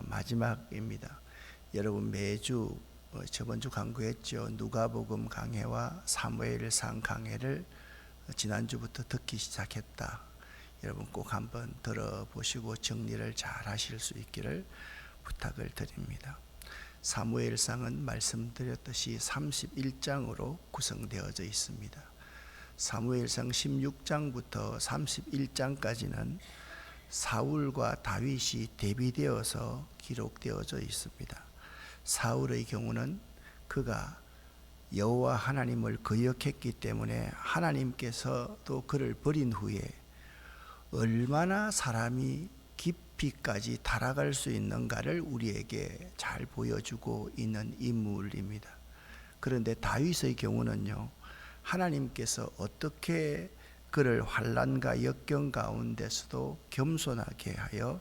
마지막입니다. 여러분 매주 저번 주 강구했죠. 누가복음 강해와 사무엘상 강해를 지난주부터 듣기 시작했다. 여러분 꼭 한번 들어보시고 정리를 잘 하실 수 있기를 부탁을 드립니다. 사무엘상은 말씀드렸듯이 31장으로 구성되어져 있습니다. 사무엘상 16장부터 31장까지는 사울과 다윗이 대비되어서 기록되어져 있습니다. 사울의 경우는 그가 여호와 하나님을 거역했기 때문에 하나님께서도 그를 버린 후에 얼마나 사람이 깊이까지 달아갈 수 있는가를 우리에게 잘 보여주고 있는 인물입니다. 그런데 다윗의 경우는요, 하나님께서 어떻게 그를 환난과 역경 가운데서도 겸손하게 하여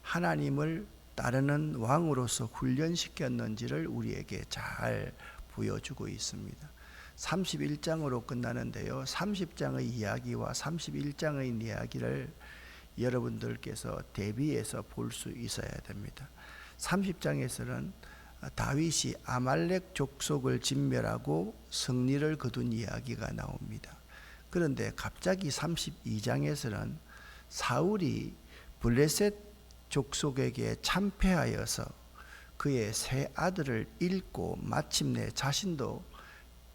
하나님을 따르는 왕으로서 훈련시켰는지를 우리에게 잘 보여주고 있습니다. 31장으로 끝나는데요, 30장의 이야기와 31장의 이야기를 여러분들께서 대비해서 볼 수 있어야 됩니다. 30장에서는 다윗이 아말렉 족속을 진멸하고 승리를 거둔 이야기가 나옵니다. 그런데 갑자기 32장에서는 사울이 블레셋 족속에게 참패하여서 그의 세 아들을 잃고 마침내 자신도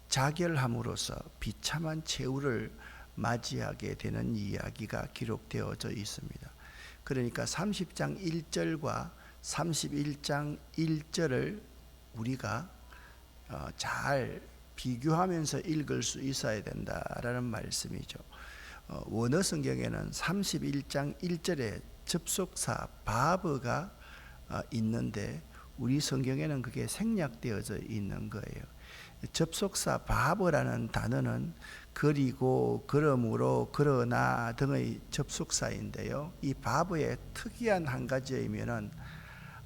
자결함으로써 비참한 최후를 맞이하게 되는 이야기가 기록되어져 있습니다. 그러니까 30장 1절과 31장 1절을 우리가 잘 비교하면서 읽을 수 있어야 된다라는 말씀이죠. 원어 성경에는 31장 1절에 접속사 바브가 있는데 우리 성경에는 그게 생략되어져 있는 거예요. 접속사 바브라는 단어는 그리고, 그러므로, 그러나 등의 접속사인데요. 이 바브의 특이한 한 가지 의미는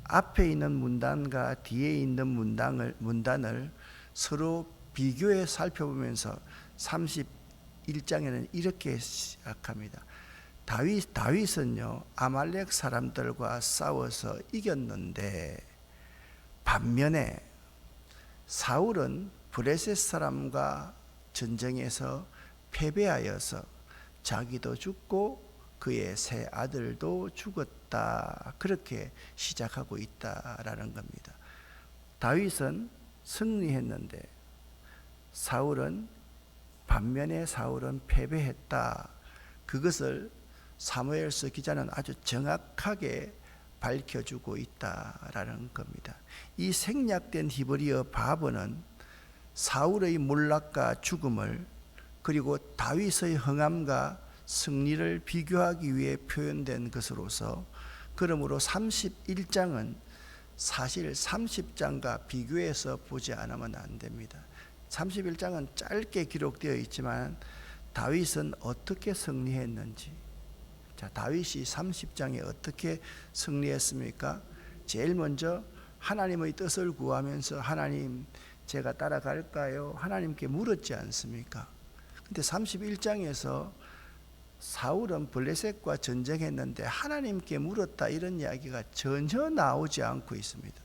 앞에 있는 문단과 뒤에 있는 문단을 서로 비교해 살펴보면서 31장에는 이렇게 시작합니다. 다윗은요, 아말렉 사람들과 싸워서 이겼는데 반면에 사울은 블레셋 사람과 전쟁에서 패배하여서 자기도 죽고 그의 세 아들도 죽었다. 그렇게 시작하고 있다라는 겁니다. 다윗은 승리했는데 반면에 사울은 패배했다. 그것을 사무엘서 기자는 아주 정확하게 밝혀주고 있다라는 겁니다. 이 생략된 히브리어 바브는 사울의 몰락과 죽음을 그리고 다윗의 흥함과 승리를 비교하기 위해 표현된 것으로서 그러므로 31장은 사실 30장과 비교해서 보지 않으면 안 됩니다. 31장은 짧게 기록되어 있지만 다윗은 어떻게 승리했는지, 자, 다윗이 30장에 어떻게 승리했습니까? 제일 먼저 하나님의 뜻을 구하면서 하나님 제가 따라갈까요? 하나님께 물었지 않습니까? 근데 31장에서 사울은 블레셋과 전쟁했는데 하나님께 물었다 이런 이야기가 전혀 나오지 않고 있습니다.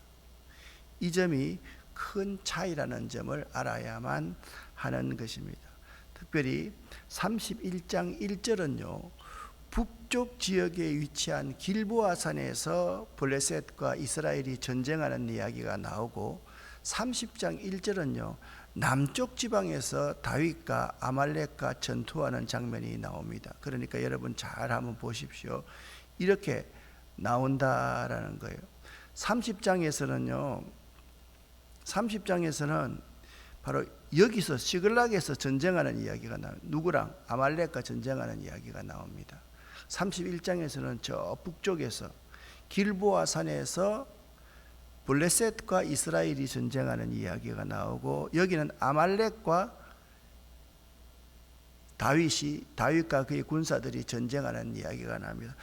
이 점이 큰 차이라는 점을 알아야만 하는 것입니다. 특별히 31장 1절은요, 북쪽 지역에 위치한 길보아산에서 블레셋과 이스라엘이 전쟁하는 이야기가 나오고 30장 1절은요, 남쪽 지방에서 다윗과 아말렉과 전투하는 장면이 나옵니다. 그러니까 여러분 잘 한번 보십시오. 이렇게 나온다라는 거예요. 30장에서는 바로 여기서 시글락에서 전쟁하는 이야기가 나옵니다. 누구랑? 아말렉과 전쟁하는 이야기가 나옵니다. 31장에서는 저 북쪽에서 길보아 산에서 블레셋과 이스라엘이 전쟁하는 이야기가 나오고 여기는 아말렉과 다윗과 그의 군사들이 전쟁하는 이야기가 나옵니다.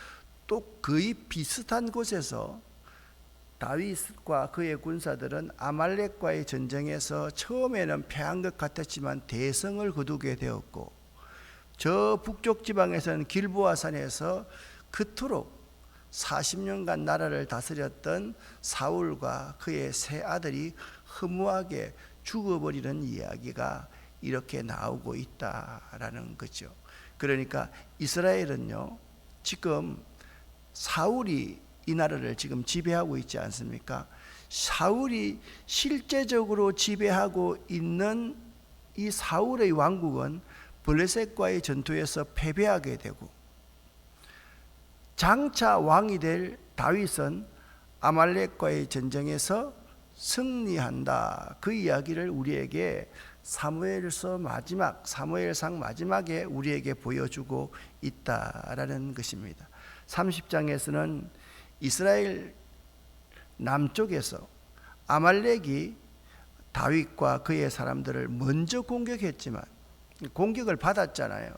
또 거의 비슷한 곳에서 다윗과 그의 군사들은 아말렉과의 전쟁에서 처음에는 패한 것 같았지만 대성을 거두게 되었고 저 북쪽 지방에서는 길보아 산에서 그토록 40년간 나라를 다스렸던 사울과 그의 세 아들이 허무하게 죽어버리는 이야기가 이렇게 나오고 있다라는 거죠. 그러니까 이스라엘은요, 지금 사울이 이 나라를 지금 지배하고 있지 않습니까? 사울이 실제적으로 지배하고 있는 이 사울의 왕국은 블레셋과의 전투에서 패배하게 되고, 장차 왕이 될 다윗은 아말렉과의 전쟁에서 승리한다. 그 이야기를 우리에게 사무엘상 마지막에 우리에게 보여주고 있다라는 것입니다. 30장에서는 이스라엘 남쪽에서 아말렉이 다윗과 그의 사람들을 먼저 공격했지만 공격을 받았잖아요.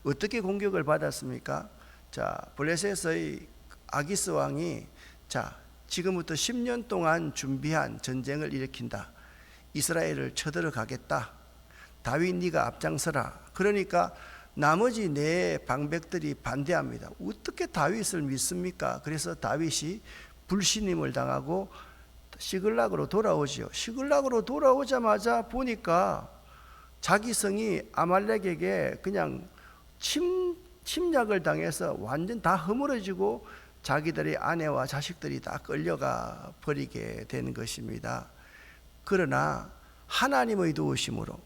어떻게 공격을 받았습니까? 자, 블레셋의 아기스 왕이 지금부터 10년 동안 준비한 전쟁을 일으킨다. 이스라엘을 쳐들어가겠다. 다윗 네가 앞장서라. 그러니까 나머지 네 방백들이 반대합니다. 어떻게 다윗을 믿습니까? 그래서 다윗이 불신임을 당하고 시글락으로 돌아오지요. 시글락으로 돌아오자마자 보니까 자기 성이 아말렉에게 그냥 침략을 당해서 완전 다 허물어지고 자기들의 아내와 자식들이 다 끌려가 버리게 된 것입니다. 그러나 하나님의 도우심으로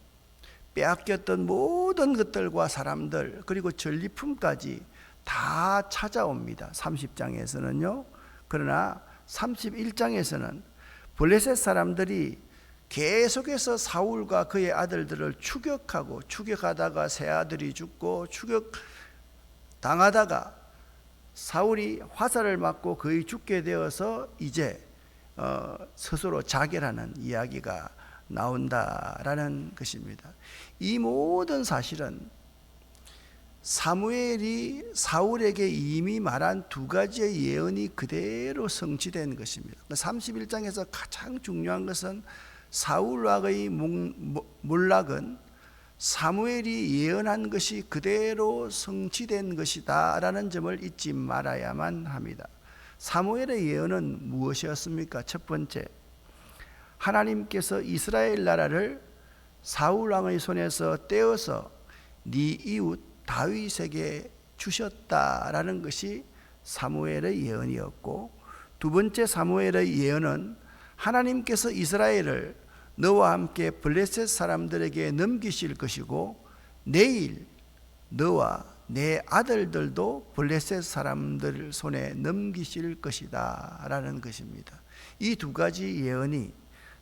빼앗겼던 모든 것들과 사람들 그리고 전리품까지 다 찾아옵니다. 30장에서는요. 그러나 31장에서는 블레셋 사람들이 계속해서 사울과 그의 아들들을 추격하다가 세 아들이 죽고 추격당하다가 사울이 화살을 맞고 거의 죽게 되어서 이제 스스로 자결하는 이야기가 나온다라는 것입니다. 이 모든 사실은 사무엘이 사울에게 이미 말한 두 가지의 예언이 그대로 성취된 것입니다. 31장에서 가장 중요한 것은 사울왕의 몰락은 사무엘이 예언한 것이 그대로 성취된 것이다 라는 점을 잊지 말아야만 합니다. 사무엘의 예언은 무엇이었습니까? 첫 번째, 하나님께서 이스라엘 나라를 사울왕의 손에서 떼어서 네 이웃 다윗에게 주셨다라는 것이 사무엘의 예언이었고, 두 번째 사무엘의 예언은 하나님께서 이스라엘을 너와 함께 블레셋 사람들에게 넘기실 것이고 내일 너와 내 아들들도 블레셋 사람들 손에 넘기실 것이다 라는 것입니다. 이 두 가지 예언이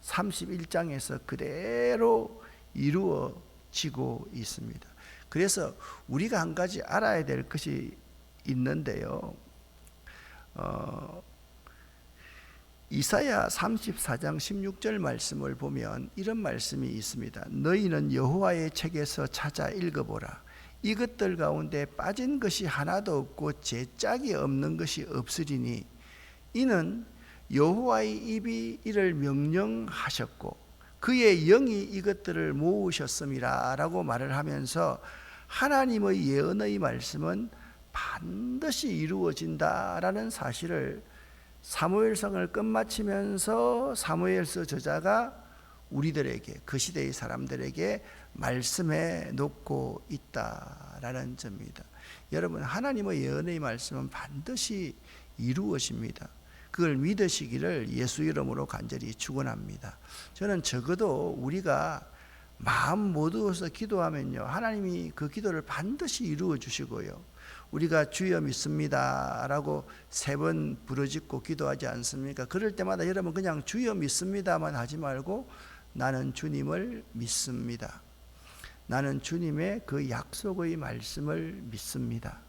31장에서 그대로 이루어지고 있습니다. 그래서 우리가 한 가지 알아야 될 것이 있는데요. 이사야 34장 16절 말씀을 보면 이런 말씀이 있습니다. 너희는 여호와의 책에서 찾아 읽어보라. 이것들 가운데 빠진 것이 하나도 없고 제짝이 없는 것이 없으리니 이는 여호와의 입이 이를 명령하셨고 그의 영이 이것들을 모으셨음이라 라고 말을 하면서 하나님의 예언의 말씀은 반드시 이루어진다라는 사실을 사무엘상을 끝마치면서 사무엘서 저자가 우리들에게, 그 시대의 사람들에게 말씀해 놓고 있다라는 점입니다. 여러분, 하나님의 예언의 말씀은 반드시 이루어집니다. 그걸 믿으시기를 예수 이름으로 간절히 축원합니다. 저는 적어도 우리가 마음 모두어서 기도하면요, 하나님이 그 기도를 반드시 이루어 주시고요, 우리가 주여 믿습니다 라고 3번 부르짖고 기도하지 않습니까? 그럴 때마다 여러분 그냥 주여 믿습니다만 하지 말고 나는 주님을 믿습니다. 나는 주님의 그 약속의 말씀을 믿습니다.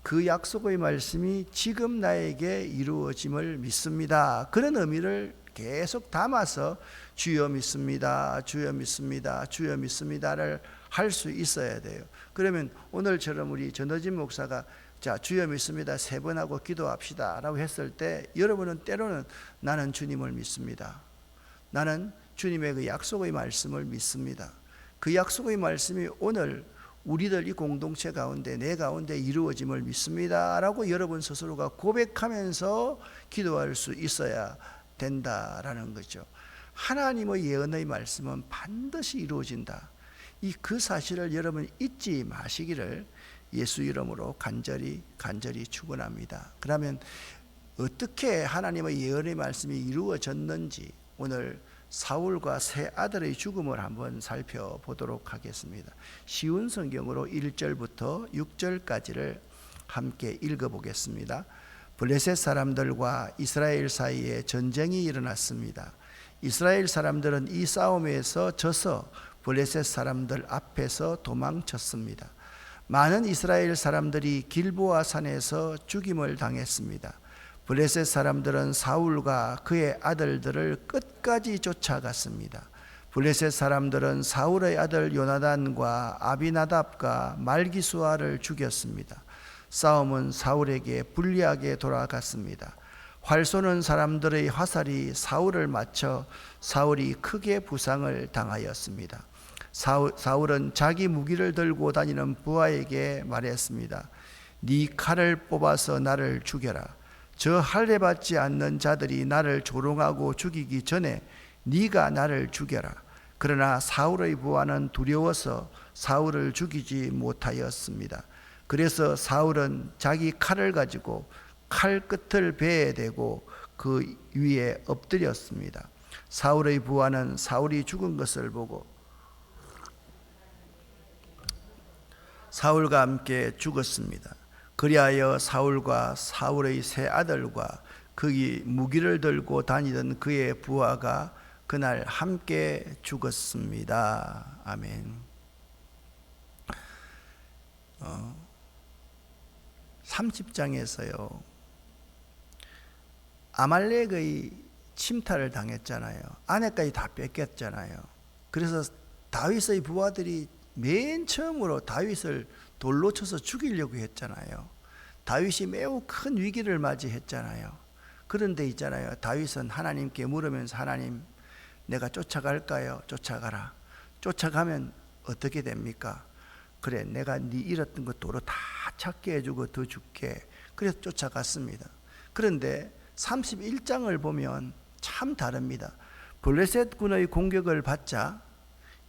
그 약속의 말씀이 지금 나에게 이루어짐을 믿습니다. 그런 의미를 계속 담아서 주여 믿습니다, 주여 믿습니다, 주여 믿습니다를 할 수 있어야 돼요. 그러면 오늘처럼 우리 전호진 목사가 자 주여 믿습니다 3번 하고 기도합시다 라고 했을 때 여러분은 때로는 나는 주님을 믿습니다, 나는 주님의 그 약속의 말씀을 믿습니다, 그 약속의 말씀이 오늘 우리들 이 공동체 가운데 내 가운데 이루어짐을 믿습니다 라고 여러분 스스로가 고백하면서 기도할 수 있어야 된다라는 거죠. 하나님의 예언의 말씀은 반드시 이루어진다. 그 사실을 여러분 잊지 마시기를 예수 이름으로 간절히 축원합니다. 그러면 어떻게 하나님의 예언의 말씀이 이루어졌는지 오늘 사울과 세 아들의 죽음을 한번 살펴보도록 하겠습니다. 쉬운 성경으로 1절부터 6절까지를 함께 읽어보겠습니다. 블레셋 사람들과 이스라엘 사이에 전쟁이 일어났습니다. 이스라엘 사람들은 이 싸움에서 져서 블레셋 사람들 앞에서 도망쳤습니다. 많은 이스라엘 사람들이 길보아 산에서 죽임을 당했습니다. 블레셋 사람들은 사울과 그의 아들들을 끝까지 쫓아갔습니다. 블레셋 사람들은 사울의 아들 요나단과 아비나답과 말기수아를 죽였습니다. 싸움은 사울에게 불리하게 돌아갔습니다. 활 쏘는 사람들의 화살이 사울을 맞춰 사울이 크게 부상을 당하였습니다. 사울은 자기 무기를 들고 다니는 부하에게 말했습니다. 네 칼을 뽑아서 나를 죽여라. 저 할례 받지 않는 자들이 나를 조롱하고 죽이기 전에 네가 나를 죽여라. 그러나 사울의 부하는 두려워서 사울을 죽이지 못하였습니다. 그래서 사울은 자기 칼을 가지고 칼 끝을 배에 대고 그 위에 엎드렸습니다. 사울의 부하는 사울이 죽은 것을 보고 사울과 함께 죽었습니다. 그리하여 사울과 사울의 세 아들과 그의 무기를 들고 다니던 그의 부하가 그날 함께 죽었습니다. 아멘. 30장에서요 아말렉의 침탈을 당했잖아요. 아내까지 다 뺏겼잖아요. 그래서 다윗의 부하들이 맨 처음으로 다윗을 돌로 쳐서 죽이려고 했잖아요. 다윗이 매우 큰 위기를 맞이했잖아요. 그런데 있잖아요, 다윗은 하나님께 물으면서 하나님, 내가 쫓아갈까요? 쫓아가라. 쫓아가면 어떻게 됩니까? 그래, 내가 네 잃었던 것 도로 다 찾게 해주고 더 줄게. 그래서 쫓아갔습니다. 그런데 31장을 보면 참 다릅니다. 블레셋 군의 공격을 받자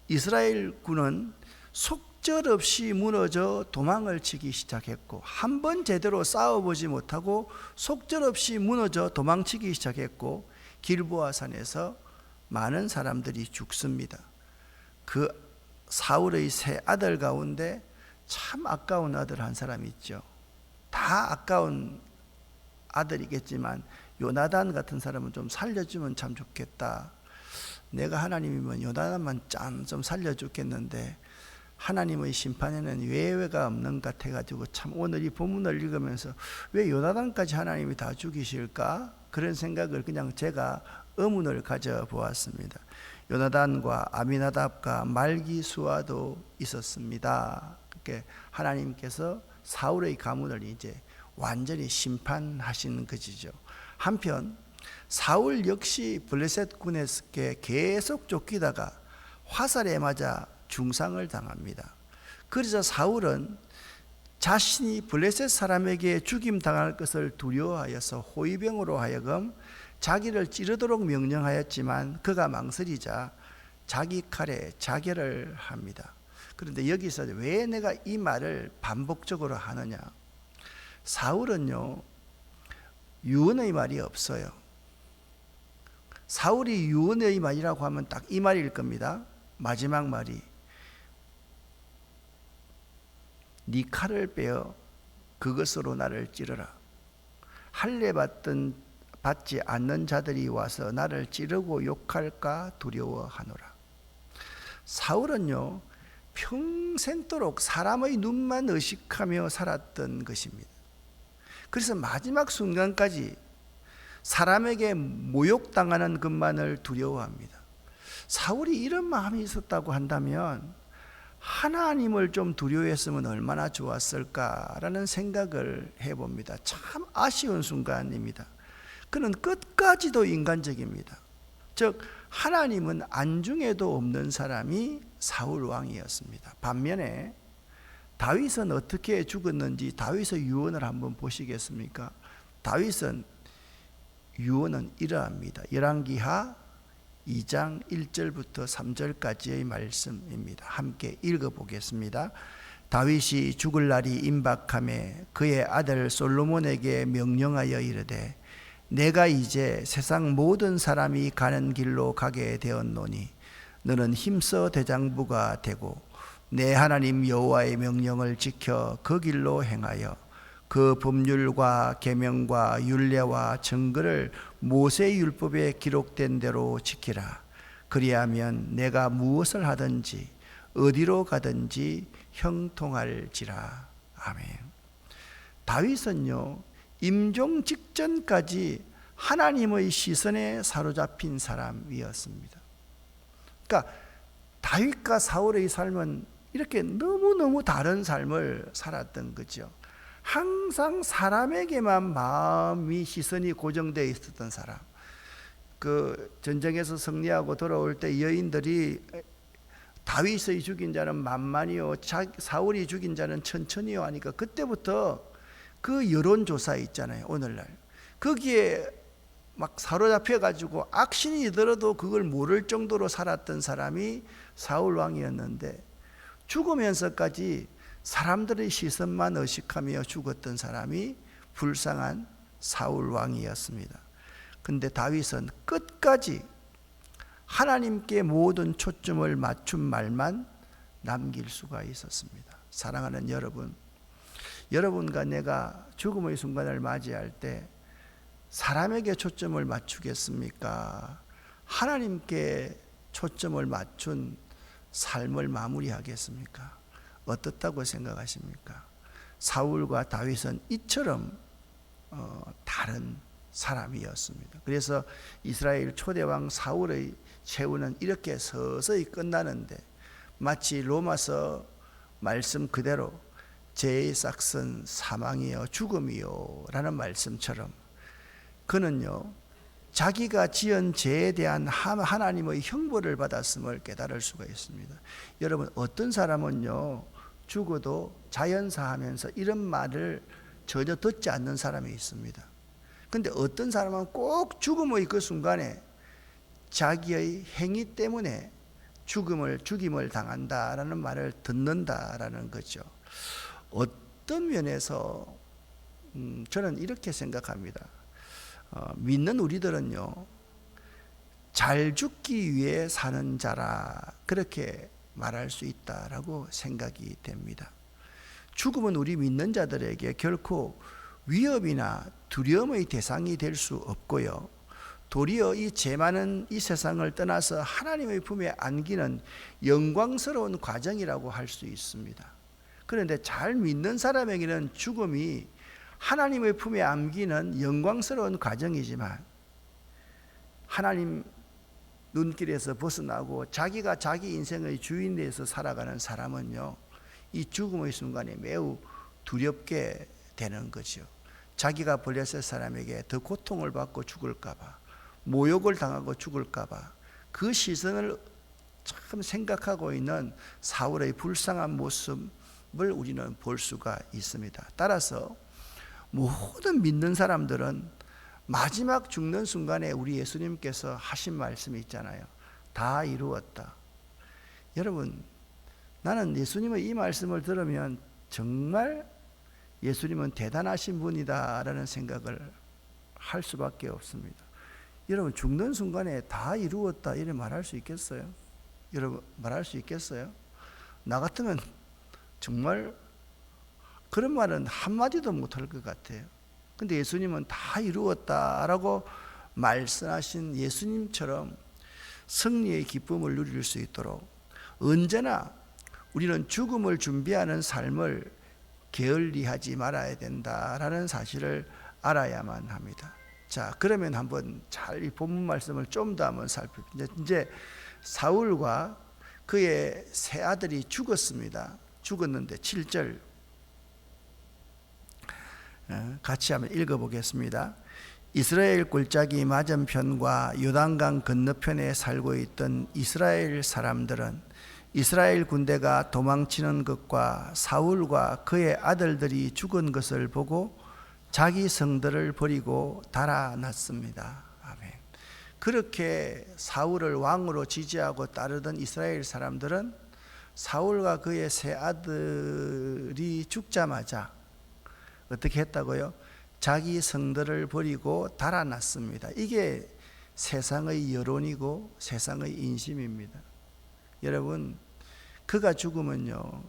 이스라엘 군은 속절없이 무너져 도망을 치기 시작했고, 한 번 제대로 싸워보지 못하고 속절없이 무너져 도망치기 시작했고, 길보아 산에서 많은 사람들이 죽습니다. 그 사울의 세 아들 가운데 참 아까운 아들 한 사람이 있죠. 다 아까운 아들이겠지만 요나단 같은 사람은 좀 살려주면 참 좋겠다. 내가 하나님이면 요나단만 좀 살려줬겠는데 하나님의 심판에는 예외가 없는 것 같아가지고 참 오늘 이 본문을 읽으면서 왜 요나단까지 하나님이 다 죽이실까? 그런 생각을 그냥 제가 의문을 가져보았습니다. 요나단과 아미나답과 말기수아도 있었습니다. 그렇게 하나님께서 사울의 가문을 이제 완전히 심판하신 것이죠. 한편 사울 역시 블레셋 군에게 계속 쫓기다가 화살에 맞아 중상을 당합니다. 그래서 사울은 자신이 블레셋 사람에게 죽임 당할 것을 두려워하여서 호위병으로 하여금 자기를 찌르도록 명령하였지만 그가 망설이자 자기 칼에 자결을 합니다. 그런데 여기서 왜 내가 이 말을 반복적으로 하느냐? 사울은요, 유언의 말이 없어요. 사울이 유언의 말이라고 하면 딱 이 말일 겁니다. 마지막 말이 네 칼을 빼어 그것으로 나를 찌르라. 할례 받지 않는 자들이 와서 나를 찌르고 욕할까 두려워하노라. 사울은요, 평생도록 사람의 눈만 의식하며 살았던 것입니다. 그래서 마지막 순간까지 사람에게 모욕당하는 것만을 두려워합니다. 사울이 이런 마음이 있었다고 한다면 하나님을 좀 두려워했으면 얼마나 좋았을까라는 생각을 해봅니다. 참 아쉬운 순간입니다. 그는 끝까지도 인간적입니다. 즉 하나님은 안중에도 없는 사람이 사울 왕이었습니다. 반면에 다윗은 어떻게 죽었는지 다윗의 유언을 한번 보시겠습니까? 다윗은 유언은 이러합니다. 열왕기하 2장 1절부터 3절까지의 말씀입니다. 함께 읽어보겠습니다. 다윗이 죽을 날이 임박하매 그의 아들 솔로몬에게 명령하여 이르되 내가 이제 세상 모든 사람이 가는 길로 가게 되었노니 너는 힘써 대장부가 되고 내 하나님 여호와의 명령을 지켜 그 길로 행하여 그 법률과 계명과 율례와 증거를 모세의 율법에 기록된 대로 지키라. 그리하면 내가 무엇을 하든지 어디로 가든지 형통할지라. 아멘. 다윗은요, 임종 직전까지 하나님의 시선에 사로잡힌 사람이었습니다. 그러니까 다윗과 사울의 삶은 이렇게 너무너무 다른 삶을 살았던 거죠. 항상 사람에게만 마음이 시선이 고정되어 있었던 사람. 그 전쟁에서 승리하고 돌아올 때 여인들이 다윗의 죽인 자는 만만이요 사울이 죽인 자는 천천히요 하니까 그때부터 그 여론조사 있잖아요. 오늘날 거기에 막 사로잡혀 가지고 악신이 들어도 그걸 모를 정도로 살았던 사람이 사울 왕이었는데 죽으면서까지 사람들의 시선만 의식하며 죽었던 사람이 불쌍한 사울 왕이었습니다. 근데 다윗은 끝까지 하나님께 모든 초점을 맞춘 말만 남길 수가 있었습니다. 사랑하는 여러분, 여러분과 내가 죽음의 순간을 맞이할 때 사람에게 초점을 맞추겠습니까? 하나님께 초점을 맞춘 삶을 마무리하겠습니까? 어떻다고 생각하십니까? 사울과 다윗은 이처럼 다른 사람이었습니다. 그래서 이스라엘 초대왕 사울의 최후는 이렇게 서서히 끝나는데 마치 로마서 말씀 그대로 죄의 싹은 사망이요 죽음이요 라는 말씀처럼 그는요 자기가 지은 죄에 대한 하나님의 형벌을 받았음을 깨달을 수가 있습니다. 여러분, 어떤 사람은요 죽어도 자연사하면서 이런 말을 전혀 듣지 않는 사람이 있습니다. 근데 어떤 사람은 꼭 죽음의 그 순간에 자기의 행위 때문에 죽임을 당한다라는 말을 듣는다라는 거죠. 어떤 면에서 저는 이렇게 생각합니다. 믿는 우리들은요 잘 죽기 위해 사는 자라 그렇게 말할 수 있다라고 생각이 됩니다. 죽음은 우리 믿는 자들에게 결코 위협이나 두려움의 대상이 될 수 없고요, 도리어 이 죄 많은 이 세상을 떠나서 하나님의 품에 안기는 영광스러운 과정이라고 할 수 있습니다. 그런데 잘 믿는 사람에게는 죽음이 하나님의 품에 안기는 영광스러운 과정이지만 하나님 눈길에서 벗어나고 자기가 자기 인생의 주인이 돼서 살아가는 사람은요 이 죽음의 순간에 매우 두렵게 되는 거죠. 자기가 벌렸을 사람에게 더 고통을 받고 죽을까 봐, 모욕을 당하고 죽을까 봐 그 시선을 참 생각하고 있는 사울의 불쌍한 모습을 우리는 볼 수가 있습니다. 따라서 모든 믿는 사람들은 마지막 죽는 순간에 우리 예수님께서 하신 말씀이 있잖아요. 다 이루었다. 여러분, 나는 예수님의 이 말씀을 들으면 정말 예수님은 대단하신 분이다 라는 생각을 할 수밖에 없습니다. 여러분, 죽는 순간에 다 이루었다 이렇게 말할 수 있겠어요? 여러분, 말할 수 있겠어요? 나 같으면 정말 그런 말은 한마디도 못할 것 같아요. 근데 예수님은 다 이루었다라고 말씀하신 예수님처럼 승리의 기쁨을 누릴 수 있도록 언제나 우리는 죽음을 준비하는 삶을 게을리하지 말아야 된다라는 사실을 알아야만 합니다. 자, 그러면 한번 잘 이 본문 말씀을 좀 더 한번 살펴보죠. 이제 사울과 그의 세 아들이 죽었습니다. 죽었는데 7절 같이 한번 읽어보겠습니다. 이스라엘 골짜기 맞은편과 요단강 건너편에 살고 있던 이스라엘 사람들은 이스라엘 군대가 도망치는 것과 사울과 그의 아들들이 죽은 것을 보고 자기 성들을 버리고 달아났습니다. 아멘. 그렇게 사울을 왕으로 지지하고 따르던 이스라엘 사람들은 사울과 그의 세 아들이 죽자마자 어떻게 했다고요? 자기 성들을 버리고 달아났습니다. 이게 세상의 여론이고 세상의 인심입니다. 여러분, 그가 죽으면요,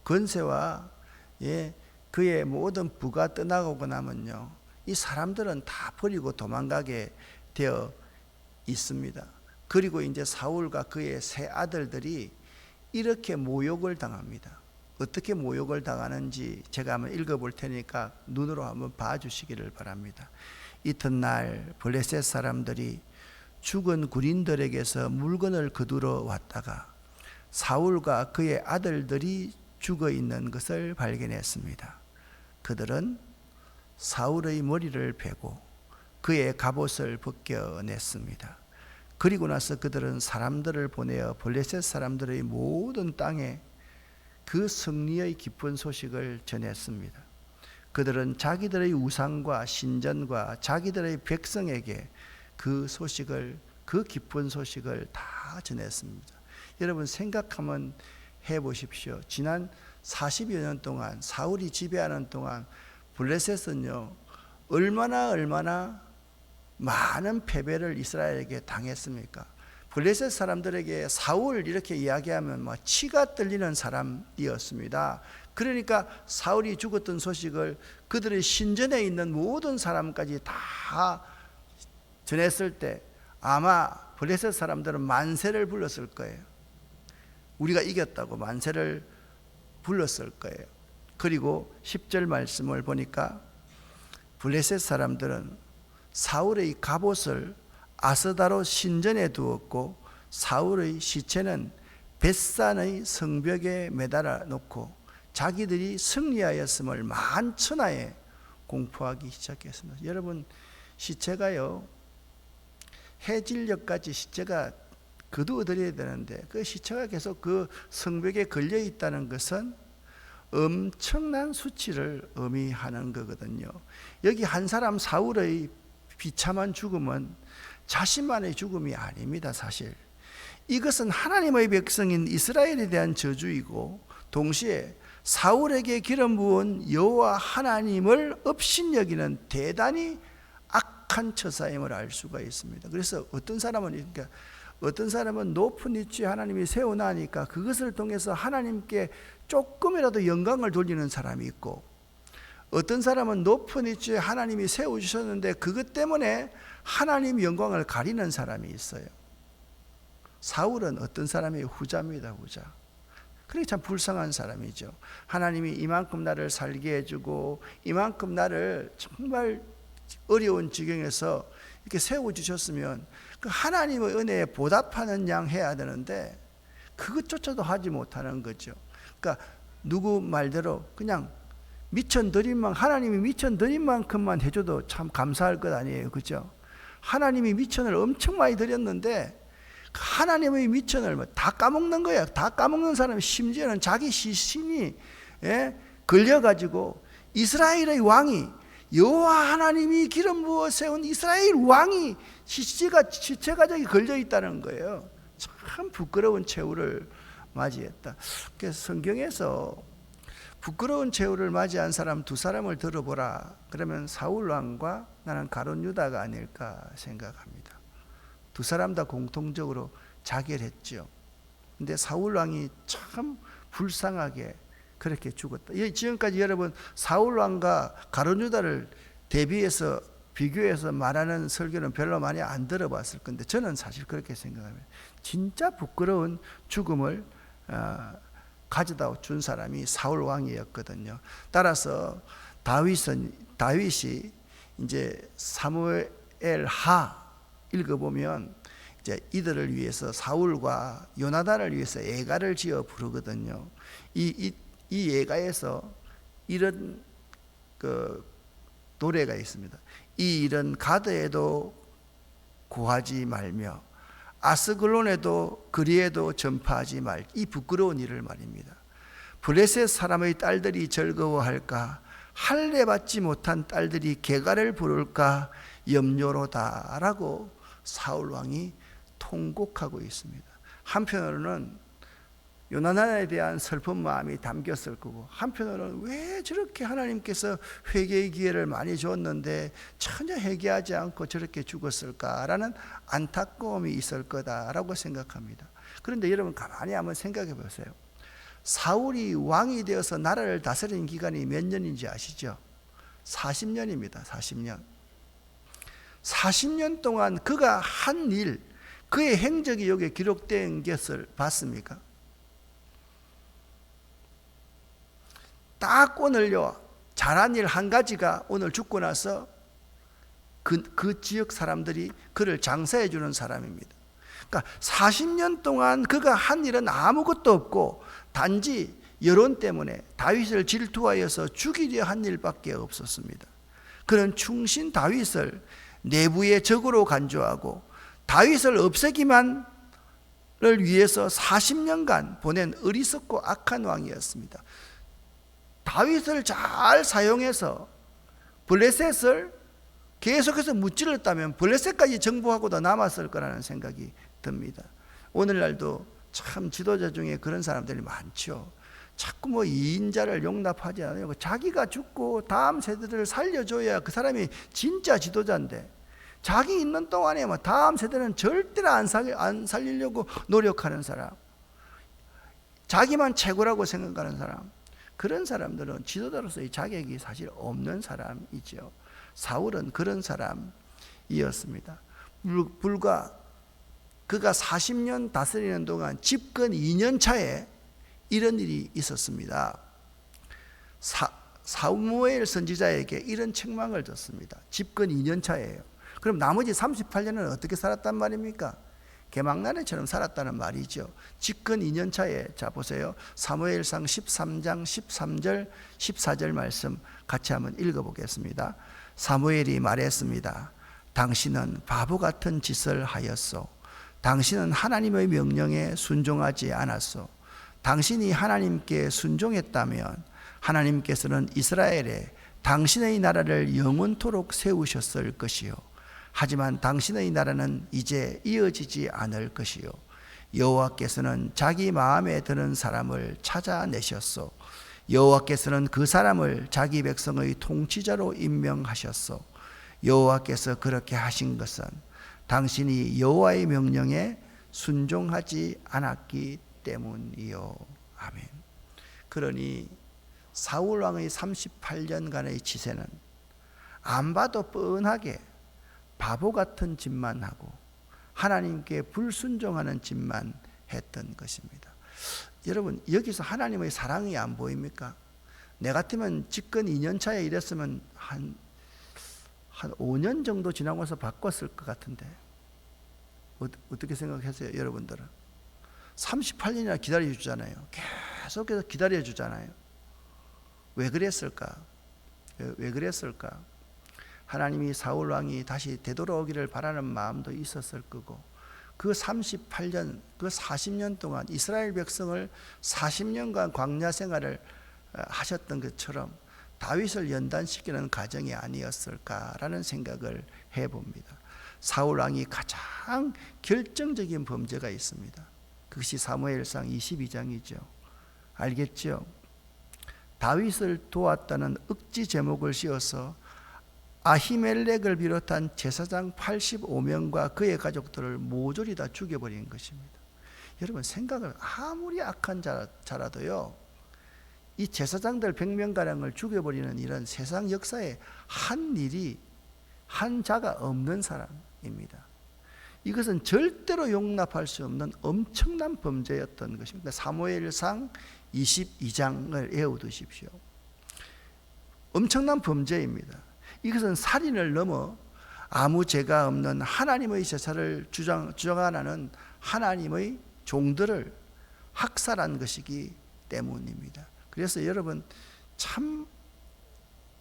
권세와 그의 모든 부가 떠나고 나면요, 이 사람들은 다 버리고 도망가게 되어 있습니다. 그리고 이제 사울과 그의 세 아들들이 이렇게 모욕을 당합니다. 어떻게 모욕을 당하는지 제가 한번 읽어볼 테니까 눈으로 한번 봐주시기를 바랍니다. 이튿날 블레셋 사람들이 죽은 군인들에게서 물건을 거두러 왔다가 사울과 그의 아들들이 죽어 있는 것을 발견했습니다. 그들은 사울의 머리를 베고 그의 갑옷을 벗겨냈습니다. 그리고 나서 그들은 사람들을 보내어 블레셋 사람들의 모든 땅에 그 승리의 기쁜 소식을 전했습니다. 그들은 자기들의 우상과 신전과 자기들의 백성에게 그 소식을, 그 기쁜 소식을 다 전했습니다. 여러분, 생각하면 해보십시오. 지난 40여 년 동안 사울이 지배하는 동안 블레셋은요, 얼마나 많은 패배를 이스라엘에게 당했습니까? 블레셋 사람들에게 사울 이렇게 이야기하면 막 치가 떨리는 사람이었습니다. 그러니까 사울이 죽었던 소식을 그들의 신전에 있는 모든 사람까지 다 전했을 때 아마 블레셋 사람들은 만세를 불렀을 거예요. 우리가 이겼다고 만세를 불렀을 거예요. 그리고 10절 말씀을 보니까 블레셋 사람들은 사울의 갑옷을 아스다롯 신전에 두었고 사울의 시체는 벳산의 성벽에 매달아 놓고 자기들이 승리하였음을 만천하에 공포하기 시작했습니다. 여러분, 시체가요, 해질녘까지 시체가 거두어들여야 되는데 그 시체가 계속 그 성벽에 걸려 있다는 것은 엄청난 수치를 의미하는 거거든요. 여기 한 사람 사울의 비참한 죽음은 자신만의 죽음이 아닙니다. 사실 이것은 하나님의 백성인 이스라엘에 대한 저주이고 동시에 사울에게 기름 부은 여호와 하나님을 업신여기는 대단히 악한 처사임을 알 수가 있습니다. 그래서 어떤 사람은 높은 위치에 하나님이 세워놔니까 그것을 통해서 하나님께 조금이라도 영광을 돌리는 사람이 있고, 어떤 사람은 높은 위치에 하나님이 세워주셨는데 그것 때문에 하나님 영광을 가리는 사람이 있어요. 사울은 어떤 사람의 후자입니다. 후자. 그러니 참 불쌍한 사람이죠. 하나님이 이만큼 나를 살게 해주고 이만큼 나를 정말 어려운 지경에서 이렇게 세워주셨으면 그 하나님의 은혜에 보답하는 양 해야 되는데 그것조차도 하지 못하는 거죠. 그러니까 누구 말대로 그냥 하나님이 미천 드린 만큼만 해줘도 참 감사할 것 아니에요. 그죠? 하나님이 미천을 엄청 많이 드렸는데 하나님의 미천을 다 까먹는 거야. 다 까먹는 사람이 심지어는 자기 시신이 걸려가지고 이스라엘의 왕이 여호와 하나님이 기름 부어 세운 이스라엘 왕이 시체가 저기 걸려 있다는 거예요. 참 부끄러운 최후를 맞이했다. 그래서 성경에서 부끄러운 최후를 맞이한 사람 두 사람을 들어보라. 그러면 사울 왕과 나는 가룟 유다가 아닐까 생각합니다. 두 사람 다 공통적으로 자결했죠. 근데 사울 왕이 참 불쌍하게 그렇게 죽었다. 지금까지 여러분 사울 왕과 가룟 유다를 비교해서 말하는 설교는 별로 많이 안 들어봤을 건데 저는 사실 그렇게 생각합니다. 진짜 부끄러운 죽음을 가져다 준 사람이 사울 왕이었거든요. 따라서 다윗이 이제 사무엘하 읽어보면 이제 이들을 위해서 사울과 요나단을 위해서 애가를 지어 부르거든요. 이 애가에서 이런 그 노래가 있습니다. 이 일은 가드에도 구하지 말며 아스글론에도 그리에도 전파하지 말. 이 부끄러운 일을 말입니다. 블레셋 사람의 딸들이 즐거워할까? 할례 받지 못한 딸들이 개가를 부를까? 염려로다라고 사울 왕이 통곡하고 있습니다. 한편으로는 요나단에 대한 슬픈 마음이 담겼을 거고, 한편으로는 왜 저렇게 하나님께서 회개의 기회를 많이 줬는데 전혀 회개하지 않고 저렇게 죽었을까라는 안타까움이 있을 거다라고 생각합니다. 그런데 여러분 가만히 한번 생각해 보세요. 사울이 왕이 되어서 나라를 다스린 기간이 몇 년인지 아시죠? 40년입니다. 40년. 40년 동안 그가 한 일, 그의 행적이 여기에 기록된 것을 봤습니까? 딱 오늘요, 잘한 일 한 가지가 오늘 죽고 나서 그 지역 사람들이 그를 장사해 주는 사람입니다. 그러니까 40년 동안 그가 한 일은 아무것도 없고 단지 여론 때문에 다윗을 질투하여서 죽이려 한 일밖에 없었습니다. 그런 충신 다윗을 내부의 적으로 간주하고 다윗을 없애기만을 위해서 40년간 보낸 어리석고 악한 왕이었습니다. 다윗을 잘 사용해서 블레셋을 계속해서 무찔렀다면 블레셋까지 정복하고도 남았을 거라는 생각이 듭니다. 오늘날도 참 지도자 중에 그런 사람들이 많죠. 자꾸 뭐 이인자를 용납하지 않고 자기가 죽고 다음 세대들을 살려줘야 그 사람이 진짜 지도자인데, 자기 있는 동안에 뭐 다음 세대는 절대로 안 살리려고 노력하는 사람, 자기만 최고라고 생각하는 사람, 그런 사람들은 지도자로서의 자격이 사실 없는 사람이죠. 사울은 그런 사람이었습니다. 불과 그가 40년 다스리는 동안 집권 2년 차에 이런 일이 있었습니다. 사무엘 선지자에게 이런 책망을 줬습니다. 집권 2년 차예요. 그럼 나머지 38년은 어떻게 살았단 말입니까? 개망나래처럼 살았다는 말이죠. 집권 2년 차에, 자 보세요. 사무엘상 13장 13절 14절 말씀 같이 한번 읽어보겠습니다. 사무엘이 말했습니다. 당신은 바보 같은 짓을 하였소. 당신은 하나님의 명령에 순종하지 않았소. 당신이 하나님께 순종했다면 하나님께서는 이스라엘에 당신의 나라를 영원토록 세우셨을 것이요. 하지만 당신의 나라는 이제 이어지지 않을 것이요. 여호와께서는 자기 마음에 드는 사람을 찾아내셨소. 여호와께서는 그 사람을 자기 백성의 통치자로 임명하셨소. 여호와께서 그렇게 하신 것은 당신이 여호와의 명령에 순종하지 않았기 때문이요. 아멘. 그러니 사울 왕의 38년간의 지세는 안 봐도 뻔하게 바보 같은 짓만 하고 하나님께 불순종하는 짓만 했던 것입니다. 여러분, 여기서 하나님의 사랑이 안 보입니까? 내 같으면 집권 2년 차에 이랬으면 한 5년 정도 지나고서 바꿨을 것 같은데 어떻게 생각하세요, 여러분들은? 38년이나 기다려주잖아요. 계속해서 기다려주잖아요. 왜 그랬을까? 왜 그랬을까? 하나님이 사울 왕이 다시 되돌아오기를 바라는 마음도 있었을 거고, 그 38년, 그 40년 동안 이스라엘 백성을 40년간 광야 생활을 하셨던 것처럼 다윗을 연단시키는 과정이 아니었을까라는 생각을 해봅니다. 사울 왕이 가장 결정적인 범죄가 있습니다. 그것이 사무엘상 22장이죠. 알겠죠? 다윗을 도왔다는 억지 제목을 씌워서 아히멜렉을 비롯한 제사장 85명과 그의 가족들을 모조리 다 죽여버린 것입니다. 여러분, 생각을 아무리 악한 자라도요, 이 제사장들 100명가량을 죽여버리는 이런 세상 역사에 한 일이 한 자가 없는 사람입니다. 이것은 절대로 용납할 수 없는 엄청난 범죄였던 것입니다. 사무엘상 22장을 외워두십시오. 엄청난 범죄입니다. 이것은 살인을 넘어 아무 죄가 없는 하나님의 제사를 주장하는 하나님의 종들을 학살한 것이기 때문입니다. 그래서 여러분, 참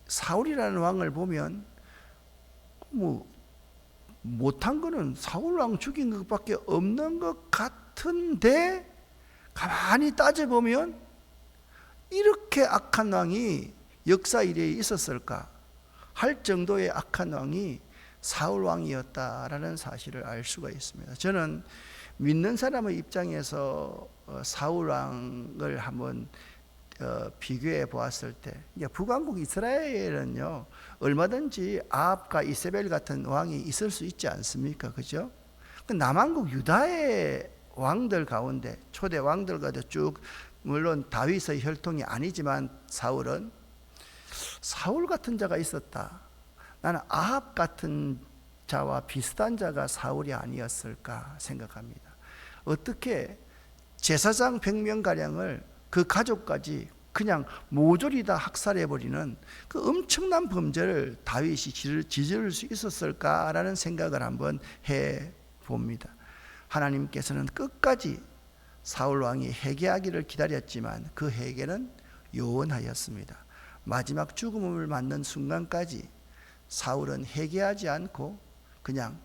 사울이라는 왕을 보면 뭐 못한 거는 사울왕 죽인 것밖에 없는 것 같은데 가만히 따져보면 이렇게 악한 왕이 역사 이래에 있었을까 할 정도의 악한 왕이 사울왕이었다라는 사실을 알 수가 있습니다. 저는 믿는 사람의 입장에서 사울왕을 한번 비교해 보았을 때 북왕국 이스라엘은요 얼마든지 아합과 이세벨 같은 왕이 있을 수 있지 않습니까? 그죠? 남왕국 유다의 왕들 가운데 초대 왕들과도 쭉 물론 다윗의 혈통이 아니지만 사울 같은 자가 있었다. 나는 아합 같은 자와 비슷한 자가 사울이 아니었을까 생각합니다. 어떻게 제사장 100명가량을 그 가족까지 그냥 모조리 다 학살해버리는 그 엄청난 범죄를 다윗이 저지를 수 있었을까라는 생각을 한번 해봅니다. 하나님께서는 끝까지 사울왕이 회개하기를 기다렸지만 그 회개는 요원하였습니다. 마지막 죽음을 맞는 순간까지 사울은 회개하지 않고 그냥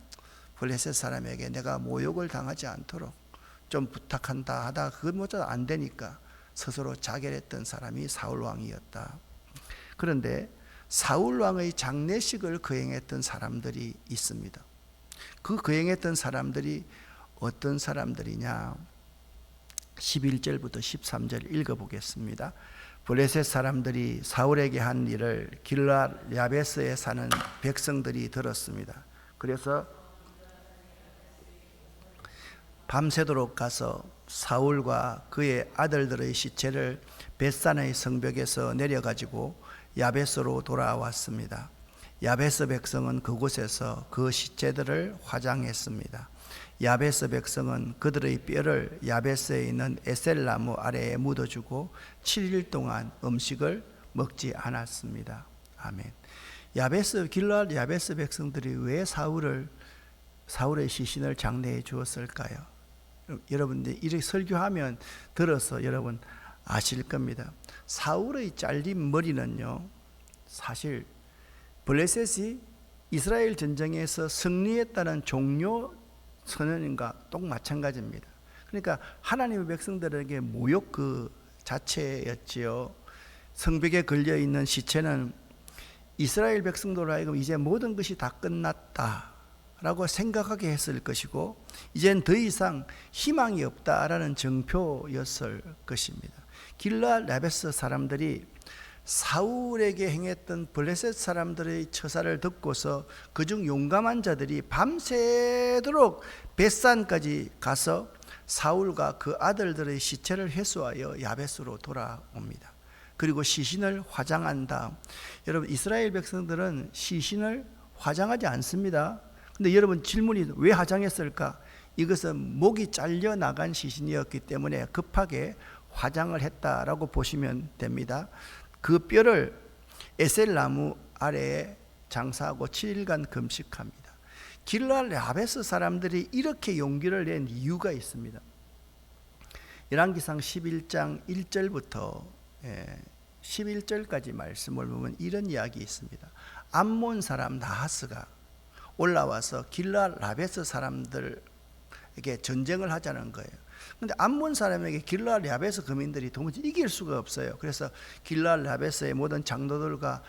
블레셋 사람에게 내가 모욕을 당하지 않도록 좀 부탁한다 하다 그것마저 안 되니까 스스로 자결했던 사람이 사울왕이었다. 그런데 사울왕의 장례식을 거행했던 사람들이 있습니다. 그 거행했던 사람들이 어떤 사람들이냐 11절부터 13절 읽어보겠습니다. 블레셋 사람들이 사울에게 한 일을 길르앗 야베스에 사는 백성들이 들었습니다. 그래서 밤새도록 가서 사울과 그의 아들들의 시체를 벳산의 성벽에서 내려가지고 야베스로 돌아왔습니다. 야베스 백성은 그곳에서 그 시체들을 화장했습니다. 야베스 백성은 그들의 뼈를 야베스에 있는 에셀나무 아래에 묻어주고 7일 동안 음식을 먹지 않았습니다. 아멘. 길르앗 야베스 백성들이 왜 사울의 시신을 장례해 주었을까요? 여러분들 이렇게 설교하면 들어서 여러분 아실 겁니다. 사울의 잘린 머리는요 사실 블레셋이 이스라엘 전쟁에서 승리했다는 종료 선언인가 똑 마찬가지입니다. 그러니까 하나님의 백성들에게 모욕 그 자체였지요. 성벽에 걸려있는 시체는 이스라엘 백성들로 하여금 이제 모든 것이 다 끝났다 라고 생각하게 했을 것이고 이젠 더 이상 희망이 없다라는 정표였을 것입니다. 길르앗 야베스 사람들이 사울에게 행했던 블레셋 사람들의 처사를 듣고서 그중 용감한 자들이 밤새도록 벳산까지 가서 사울과 그 아들들의 시체를 회수하여 야베스로 돌아옵니다. 그리고 시신을 화장한 다음 여러분 이스라엘 백성들은 시신을 화장하지 않습니다. 근데 여러분 질문이 왜 화장했을까? 이것은 목이 잘려 나간 시신이었기 때문에 급하게 화장을 했다라고 보시면 됩니다. 그 뼈를 에셀나무 아래에 장사하고 7일간 금식합니다. 길르앗 야베스 사람들이 이렇게 용기를 낸 이유가 있습니다. 열왕기상 11장 1절부터 11절까지 말씀을 보면 이런 이야기 있습니다. 암몬 사람 나하스가 올라와서 길르앗 야베스 사람들에게 전쟁을 하자는 거예요. 근데 암몬 사람에게 길르앗 야베스 거민들이 도무지 이길 수가 없어요. 그래서 길르앗 야베스의 모든 장로들과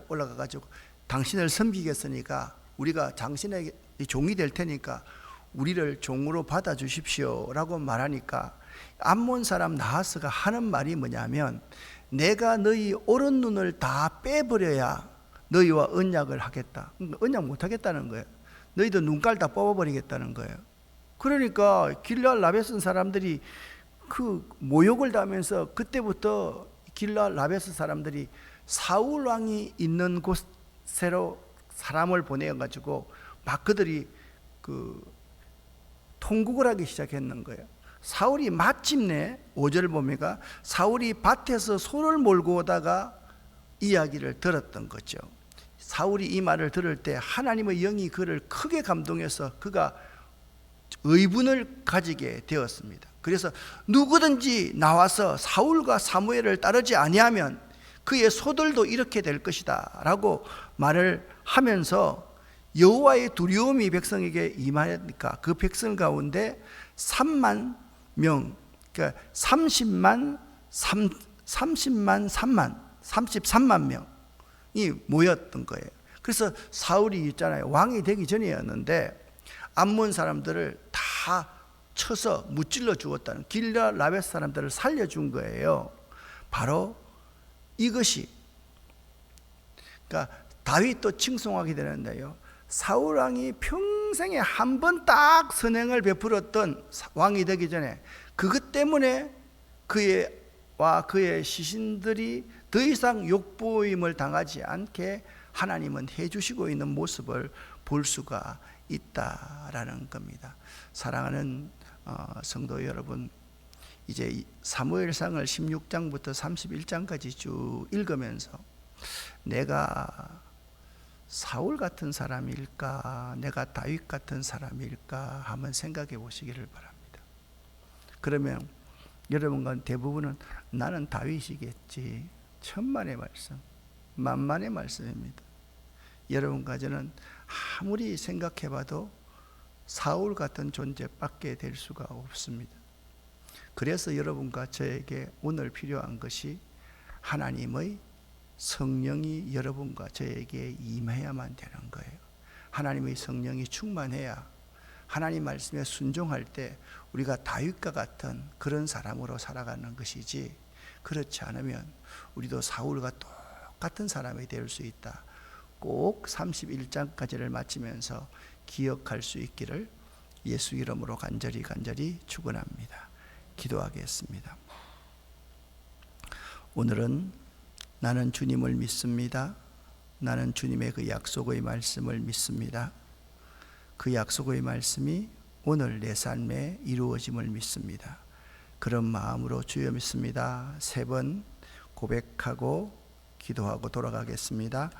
올라가가지고 당신을 섬기겠으니까 우리가 당신의 종이 될 테니까 우리를 종으로 받아주십시오 라고 말하니까 암몬 사람 나하스가 하는 말이 뭐냐면 내가 너희 오른 눈을 다 빼버려야 너희와 언약을 하겠다. 언약 못하겠다는 거예요. 너희도 눈깔 다 뽑아버리겠다는 거예요. 그러니까 길르앗 야베스 사람들이 그 모욕을 당하면서 그때부터 길르앗 야베스 사람들이 사울 왕이 있는 곳으로 사람을 보내가지고 막 그들이 그 통곡을 하기 시작했는 거예요. 사울이 마침내 5절 보니까 사울이 밭에서 소를 몰고 오다가 이야기를 들었던 거죠. 사울이 이 말을 들을 때 하나님의 영이 그를 크게 감동해서 그가 의분을 가지게 되었습니다. 그래서 누구든지 나와서 사울과 사무엘을 따르지 아니하면 그의 소들도 이렇게 될 것이다 라고 말을 하면서 여호와의 두려움이 백성에게 임하니까 그 백성 가운데 3만 명, 그러니까 33만 명이 모였던 거예요. 그래서 사울이 있잖아요. 왕이 되기 전이었는데 암몬 사람들을 다 쳐서 무찔러 죽었다는, 길라 라벳 사람들을 살려준 거예요. 바로 이것이, 그러니까 다윗도 칭송하게 되는데요, 사울 왕이 평생에 한 번 딱 선행을 베풀었던 왕이 되기 전에 그것 때문에 그의 시신들이 더 이상 욕보임을 당하지 않게 하나님은 해주시고 있는 모습을 볼 수가 있다라는 겁니다. 사랑하는 성도 여러분, 이제 사무엘상을 16장부터 31장까지 쭉 읽으면서 내가 사울 같은 사람일까, 내가 다윗 같은 사람일까 한번 생각해 보시기를 바랍니다. 그러면 여러분과 대부분은 나는 다윗이겠지, 천만의 말씀, 만만의 말씀입니다. 여러분과 저는 아무리 생각해 봐도 사울 같은 존재밖에 될 수가 없습니다. 그래서 여러분과 저에게 오늘 필요한 것이 하나님의 성령이 여러분과 저에게 임해야만 되는 거예요. 하나님의 성령이 충만해야 하나님 말씀에 순종할 때 우리가 다윗과 같은 그런 사람으로 살아가는 것이지, 그렇지 않으면 우리도 사울과 똑같은 사람이 될 수 있다. 꼭 31장까지를 마치면서 기억할 수 있기를 예수 이름으로 간절히 축원합니다. 기도하겠습니다. 오늘은 나는 주님을 믿습니다. 나는 주님의 그 약속의 말씀을 믿습니다. 그 약속의 말씀이 오늘 내 삶에 이루어짐을 믿습니다. 그런 마음으로 주여 믿습니다 3번 고백하고 기도하고 돌아가겠습니다.